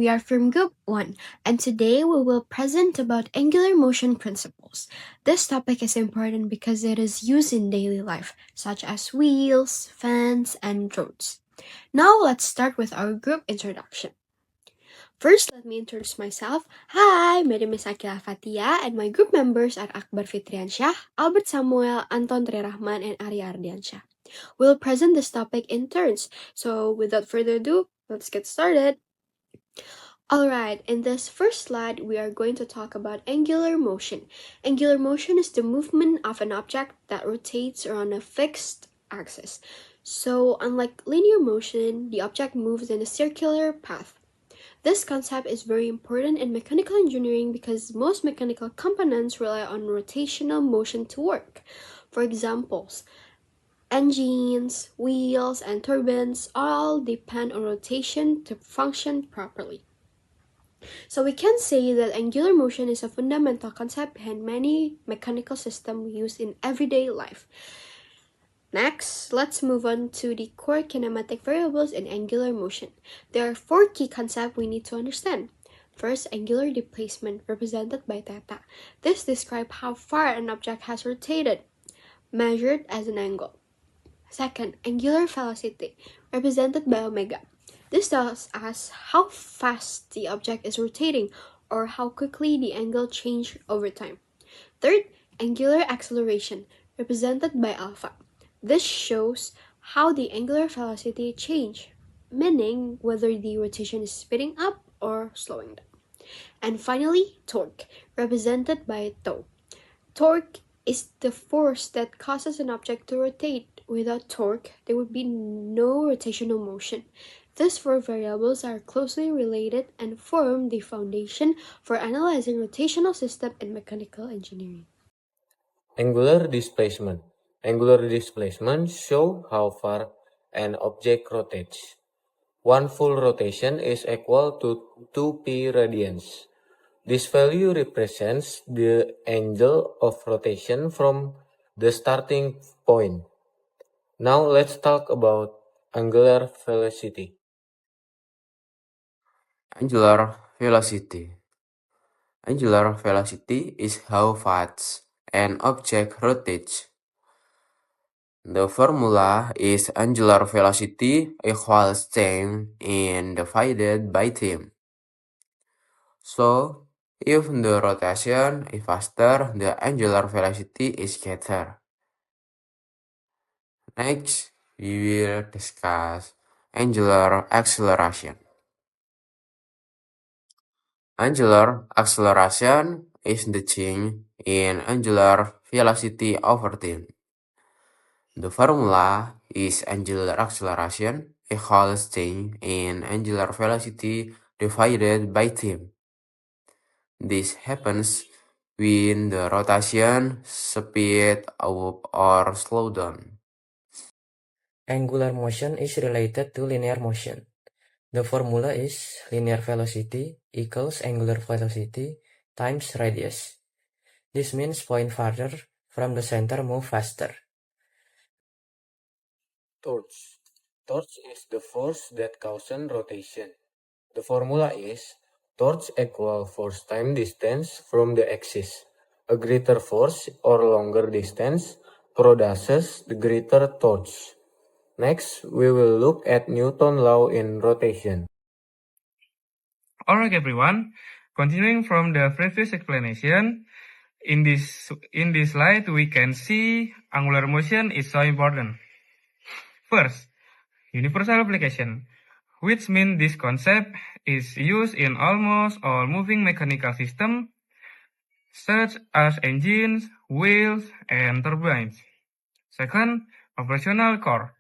we are from Group 1, and today we will present about angular motion principles. This topic is important because it is used in daily life, such as wheels, fans, and roads. Now let's start with our group introduction. First, let me introduce myself. Hi, my name is Akila Fatia, and my group members are Akbar Fitriansyah, Albert Samuel, Anton Trirahman, and Arya Ardiansyah. We'll present this topic in turns, so without further ado, let's get started. Alright, in this first slide, we are going to talk about angular motion. Angular motion is the movement of an object that rotates around a fixed axis. So, unlike linear motion, the object moves in a circular path. This concept is very important in mechanical engineering because most mechanical components rely on rotational motion to work. For examples, engines, wheels, and turbines all depend on rotation to function properly. So we can say that angular motion is a fundamental concept behind many mechanical systems we use in everyday life. Next, let's move on to the core kinematic variables in angular motion. There are 4 key concepts we need to understand. First, angular displacement, represented by theta. This describes how far an object has rotated, measured as an angle. Second, angular velocity, represented by omega. This tells us how fast the object is rotating or how quickly the angle changes over time. Third, angular acceleration, represented by alpha. This shows how the angular velocity changes, meaning whether the rotation is speeding up or slowing down. And finally, torque, represented by tau. Torque is the force that causes an object to rotate. Without torque, there would be no rotational motion. These 4 variables are closely related and form the foundation for analyzing rotational systems in mechanical engineering. Angular displacement. Angular displacement shows how far an object rotates. One full rotation is equal to 2p radians. This value represents the angle of rotation from the starting point. Now let's talk about angular velocity. Angular velocity. Angular velocity is how fast an object rotates. The formula is angular velocity equals time and divided by time. So, if the rotation is faster, the angular velocity is greater. Next, we will discuss angular acceleration. Angular acceleration is the change in angular velocity over time. The formula is angular acceleration equals change in angular velocity divided by time. This happens when the rotation speed up or slow down. Angular motion is related to linear motion. The formula is linear velocity equals angular velocity times radius. This means point farther from the center move faster. Torque. Torque is the force that causes rotation. The formula is torque equal force times distance from the axis. A greater force or longer distance produces the greater torque. Next, we will look at Newton's law in rotation. Alright everyone, continuing from the previous explanation, in this slide we can see angular motion is so important. First, universal application, which means this concept is used in almost all moving mechanical systems, such as engines, wheels, and turbines. Second, operational core,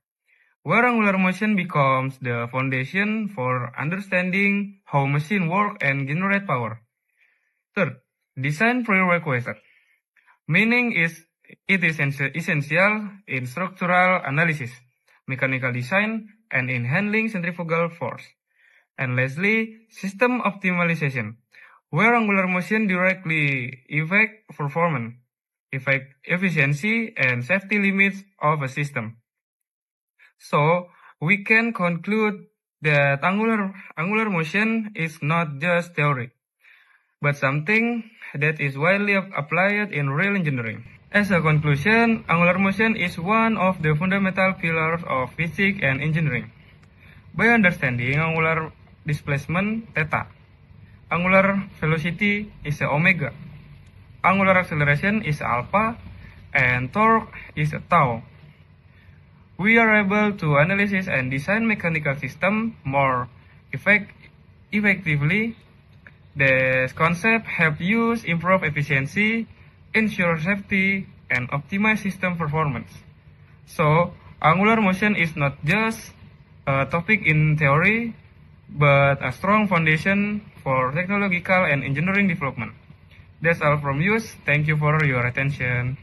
where angular motion becomes the foundation for understanding how machines work and generate power. Third, design prerequisite, meaning it is essential in structural analysis, mechanical design, and in handling centrifugal force. And lastly, system optimization, where angular motion directly affects performance, efficiency, and safety limits of a system. So, we can conclude that angular motion is not just theory, but something that is widely applied in real engineering. As a conclusion, angular motion is one of the fundamental pillars of physics and engineering. By understanding angular displacement theta, angular velocity is omega, angular acceleration is alpha, and torque is tau, we are able to analyze and design mechanical system more effectively. This concept help use improve efficiency, ensure safety, and optimize system performance. So, angular motion is not just a topic in theory, but a strong foundation for technological and engineering development. That's all from us. Thank you for your attention.